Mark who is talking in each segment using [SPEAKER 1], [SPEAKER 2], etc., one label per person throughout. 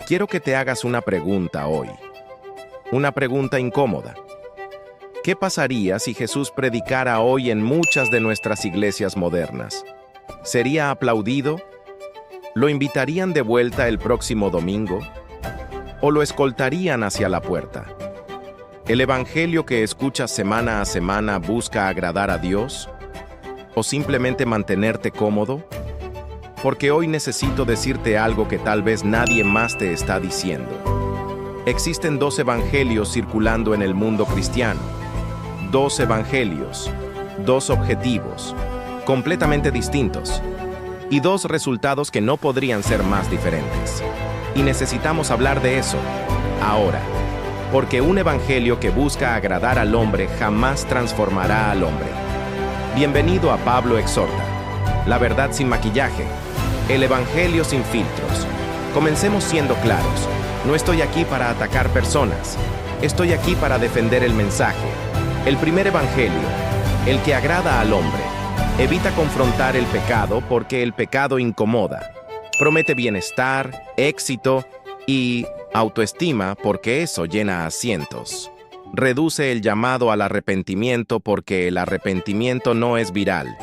[SPEAKER 1] Quiero que te hagas una pregunta hoy. Una pregunta incómoda. ¿Qué pasaría si Jesús predicara hoy en muchas de nuestras iglesias modernas? ¿Sería aplaudido? ¿Lo invitarían de vuelta el próximo domingo? ¿O lo escoltarían hacia la puerta? ¿El evangelio que escuchas semana a semana busca agradar a Dios? ¿O simplemente mantenerte cómodo? Porque hoy necesito decirte algo que tal vez nadie más te está diciendo. Existen dos evangelios circulando en el mundo cristiano. Dos evangelios, dos objetivos, completamente distintos, y dos resultados que no podrían ser más diferentes. Y necesitamos hablar de eso, ahora, porque un evangelio que busca agradar al hombre jamás transformará al hombre. Bienvenido a Pablo Exhorta, la verdad sin maquillaje, el evangelio sin filtros. Comencemos siendo claros, no estoy aquí para atacar personas, estoy aquí para defender el mensaje. El primer evangelio, el que agrada al hombre, evita confrontar el pecado porque el pecado incomoda. Promete bienestar, éxito y autoestima porque eso llena asientos. Reduce el llamado al arrepentimiento porque el arrepentimiento no es viral.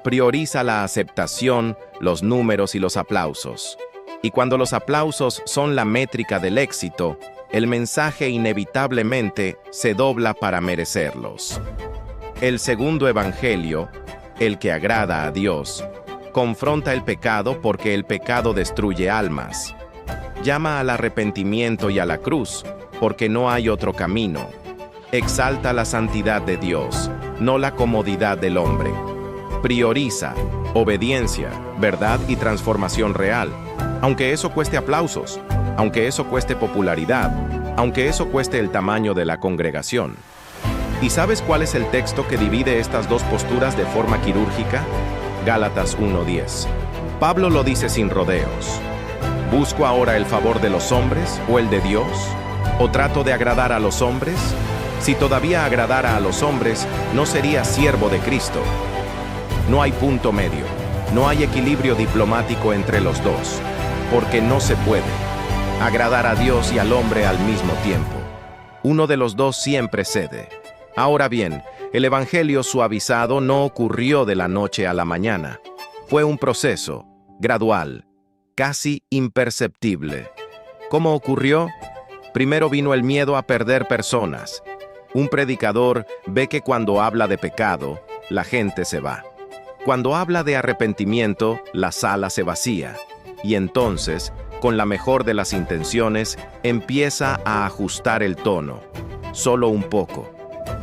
[SPEAKER 1] Prioriza la aceptación, los números y los aplausos. Y cuando los aplausos son la métrica del éxito, el mensaje inevitablemente se dobla para merecerlos. El segundo evangelio, el que agrada a Dios, confronta el pecado porque el pecado destruye almas. Llama al arrepentimiento y a la cruz porque no hay otro camino. Exalta la santidad de Dios, no la comodidad del hombre. Prioriza obediencia, verdad y transformación real, aunque eso cueste aplausos, aunque eso cueste popularidad, aunque eso cueste el tamaño de la congregación. ¿Y sabes cuál es el texto que divide estas dos posturas de forma quirúrgica? Gálatas 1:10. Pablo lo dice sin rodeos. ¿Busco ahora el favor de los hombres o el de Dios? ¿O trato de agradar a los hombres? Si todavía agradara a los hombres, no sería siervo de Cristo. No hay punto medio, no hay equilibrio diplomático entre los dos, porque no se puede agradar a Dios y al hombre al mismo tiempo. Uno de los dos siempre cede. Ahora bien, el evangelio suavizado no ocurrió de la noche a la mañana. Fue un proceso, gradual, casi imperceptible. ¿Cómo ocurrió? Primero vino el miedo a perder personas. Un predicador ve que cuando habla de pecado, la gente se va. Cuando habla de arrepentimiento, la sala se vacía. Y entonces, con la mejor de las intenciones, empieza a ajustar el tono. Solo un poco.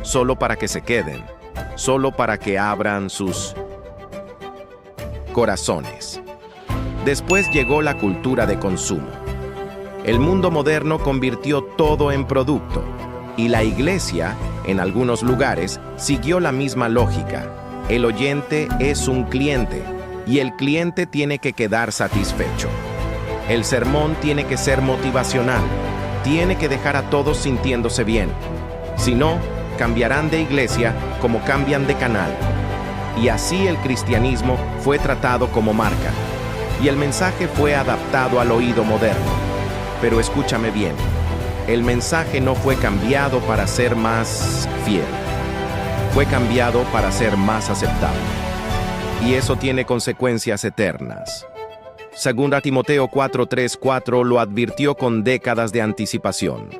[SPEAKER 1] Solo para que se queden. Solo para que abran sus corazones. Después llegó la cultura de consumo. El mundo moderno convirtió todo en producto. Y la iglesia, en algunos lugares, siguió la misma lógica. El oyente es un cliente, y el cliente tiene que quedar satisfecho. El sermón tiene que ser motivacional, tiene que dejar a todos sintiéndose bien. Si no, cambiarán de iglesia como cambian de canal. Y así el cristianismo fue tratado como marca, y el mensaje fue adaptado al oído moderno. Pero escúchame bien, el mensaje no fue cambiado para ser más fiel. Fue cambiado para ser más aceptable. Y eso tiene consecuencias eternas. Segunda Timoteo 4:3-4 lo advirtió con décadas de anticipación.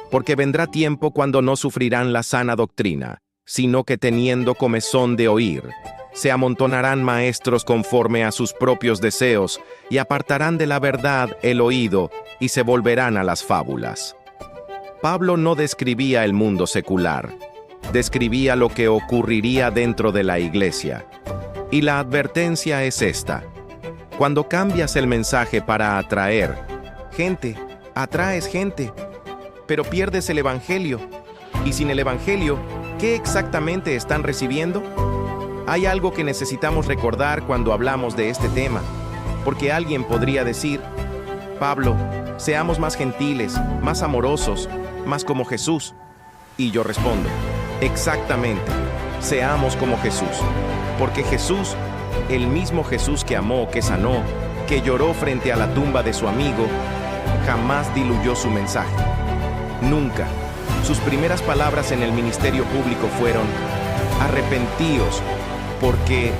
[SPEAKER 1] Porque vendrá tiempo cuando no sufrirán la sana doctrina, sino que teniendo comezón de oír, se amontonarán maestros conforme a sus propios deseos y apartarán de la verdad el oído y se volverán a las fábulas. Pablo no describía el mundo secular, describía lo que ocurriría dentro de la iglesia. Y la advertencia es esta. Cuando cambias el mensaje para atraer gente, atraes gente, pero pierdes el evangelio. Y sin el evangelio, ¿qué exactamente están recibiendo? Hay algo que necesitamos recordar cuando hablamos de este tema, porque alguien podría decir, Pablo, seamos más gentiles, más amorosos, más como Jesús. Y yo respondo, exactamente, seamos como Jesús, porque Jesús, el mismo Jesús que amó, que sanó, que lloró frente a la tumba de su amigo, jamás diluyó su mensaje. Nunca. Sus primeras palabras en el ministerio público fueron: arrepentíos, porque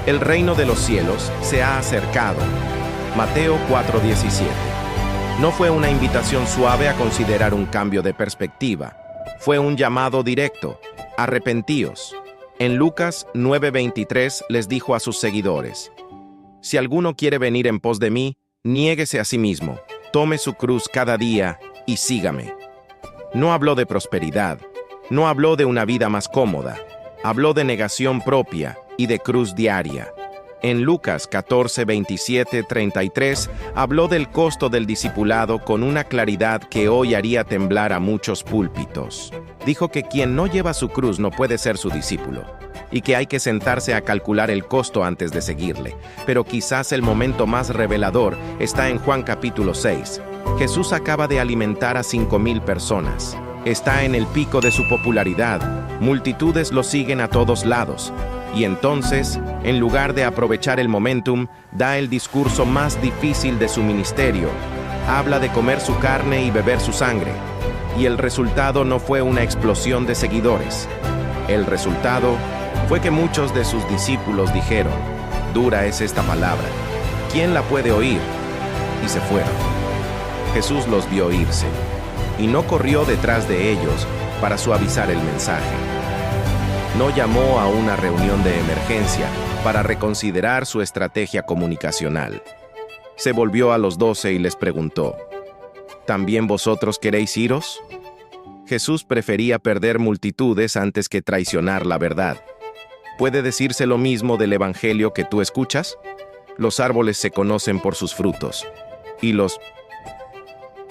[SPEAKER 1] el reino de los cielos se ha acercado. Mateo 4:17. No fue una invitación suave a considerar un cambio de perspectiva. Fue un llamado directo: arrepentíos. En Lucas 9:23 les dijo a sus seguidores: si alguno quiere venir en pos de mí, niéguese a sí mismo, tome su cruz cada día y sígame. No habló de prosperidad, no habló de una vida más cómoda, habló de negación propia y de cruz diaria. En Lucas 14:27-33 habló del costo del discipulado con una claridad que hoy haría temblar a muchos púlpitos. Dijo que quien no lleva su cruz no puede ser su discípulo, y que hay que sentarse a calcular el costo antes de seguirle. Pero quizás el momento más revelador está en Juan capítulo 6. Jesús acaba de alimentar a 5,000 personas. Está en el pico de su popularidad. Multitudes lo siguen a todos lados. Y entonces, en lugar de aprovechar el momentum, da el discurso más difícil de su ministerio. Habla de comer su carne y beber su sangre. Y el resultado no fue una explosión de seguidores. El resultado fue que muchos de sus discípulos dijeron: dura es esta palabra, ¿quién la puede oír? Y se fueron. Jesús los vio irse, y no corrió detrás de ellos para suavizar el mensaje. No llamó a una reunión de emergencia para reconsiderar su estrategia comunicacional. Se volvió a los 12 y les preguntó: ¿también vosotros queréis iros? Jesús prefería perder multitudes antes que traicionar la verdad. ¿Puede decirse lo mismo del evangelio que tú escuchas? Los árboles se conocen por sus frutos, y los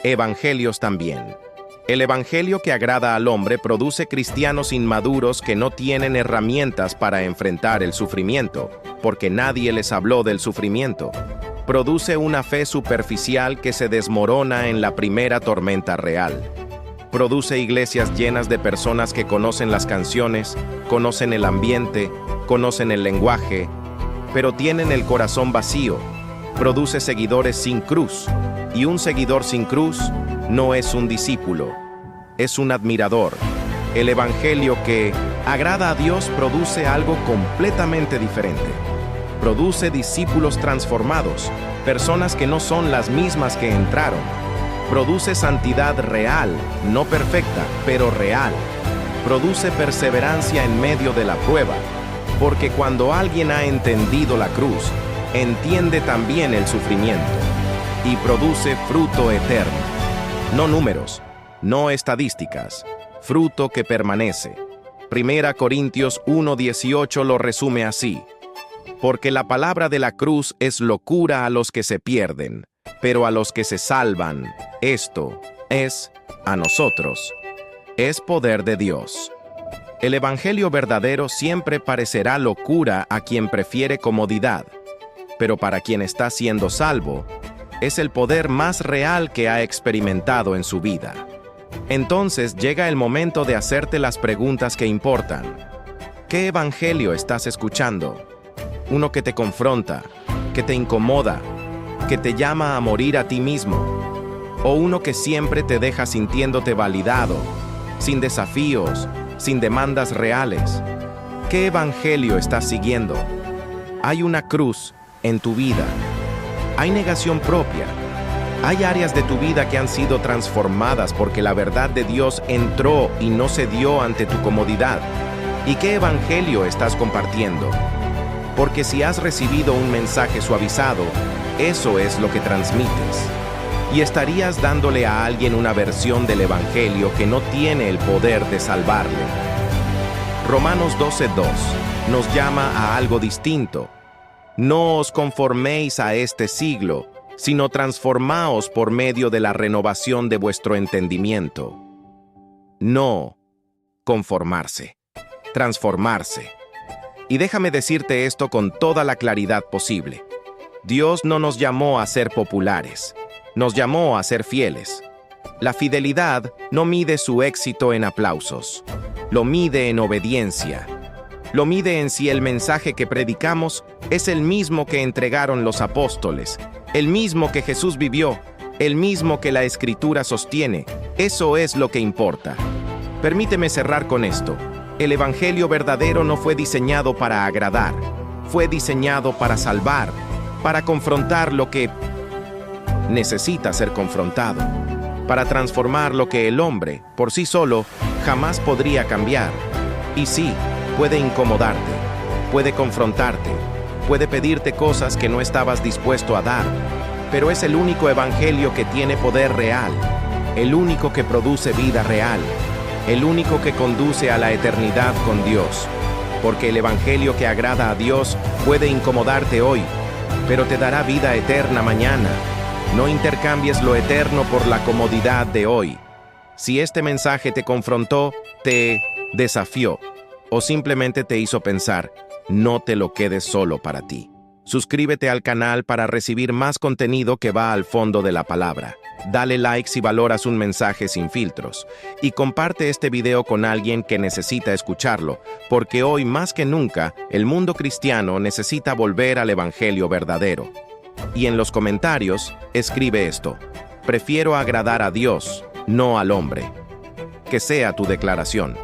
[SPEAKER 1] evangelios también. El evangelio que agrada al hombre produce cristianos inmaduros que no tienen herramientas para enfrentar el sufrimiento, porque nadie les habló del sufrimiento. Produce una fe superficial que se desmorona en la primera tormenta real. Produce iglesias llenas de personas que conocen las canciones, conocen el ambiente, conocen el lenguaje, pero tienen el corazón vacío. Produce seguidores sin cruz, y un seguidor sin cruz no es un discípulo, es un admirador. El evangelio que agrada a Dios produce algo completamente diferente. Produce discípulos transformados, personas que no son las mismas que entraron. Produce santidad real, no perfecta, pero real. Produce perseverancia en medio de la prueba, porque cuando alguien ha entendido la cruz, entiende también el sufrimiento, y produce fruto eterno. No números, no estadísticas, fruto que permanece. 1 Corintios 1:18 lo resume así: porque la palabra de la cruz es locura a los que se pierden, pero a los que se salvan, esto es, a nosotros, es poder de Dios. El evangelio verdadero siempre parecerá locura a quien prefiere comodidad, pero para quien está siendo salvo, es el poder más real que ha experimentado en su vida. Entonces llega el momento de hacerte las preguntas que importan. ¿Qué evangelio estás escuchando? Uno que te confronta, que te incomoda, que te llama a morir a ti mismo, o uno que siempre te deja sintiéndote validado, sin desafíos, sin demandas reales. ¿Qué evangelio estás siguiendo? Hay una cruz en tu vida. Hay negación propia. Hay áreas de tu vida que han sido transformadas porque la verdad de Dios entró y no se dio ante tu comodidad. ¿Y qué evangelio estás compartiendo? Porque si has recibido un mensaje suavizado, eso es lo que transmites. Y estarías dándole a alguien una versión del evangelio que no tiene el poder de salvarle. Romanos 12:2 nos llama a algo distinto. No os conforméis a este siglo, sino transformaos por medio de la renovación de vuestro entendimiento. No conformarse, transformarse. Y déjame decirte esto con toda la claridad posible. Dios no nos llamó a ser populares, nos llamó a ser fieles. La fidelidad no mide su éxito en aplausos, lo mide en obediencia. Lo mide en si el mensaje que predicamos es el mismo que entregaron los apóstoles, el mismo que Jesús vivió, el mismo que la Escritura sostiene. Eso es lo que importa. Permíteme cerrar con esto. El Evangelio verdadero no fue diseñado para agradar, fue diseñado para salvar, para confrontar lo que necesita ser confrontado, para transformar lo que el hombre, por sí solo, jamás podría cambiar. Y sí, puede incomodarte, puede confrontarte, puede pedirte cosas que no estabas dispuesto a dar, pero es el único evangelio que tiene poder real, el único que produce vida real, el único que conduce a la eternidad con Dios. Porque el evangelio que agrada a Dios puede incomodarte hoy, pero te dará vida eterna mañana. No intercambies lo eterno por la comodidad de hoy. Si este mensaje te confrontó, te desafió, o simplemente te hizo pensar, no te lo quedes solo para ti. Suscríbete al canal para recibir más contenido que va al fondo de la palabra. Dale like si valoras un mensaje sin filtros. Y comparte este video con alguien que necesita escucharlo, porque hoy más que nunca, el mundo cristiano necesita volver al evangelio verdadero. Y en los comentarios, escribe esto: prefiero agradar a Dios, no al hombre. Que sea tu declaración.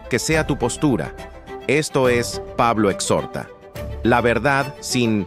[SPEAKER 1] Que sea tu postura. Esto es Pablo Exhorta. La verdad sin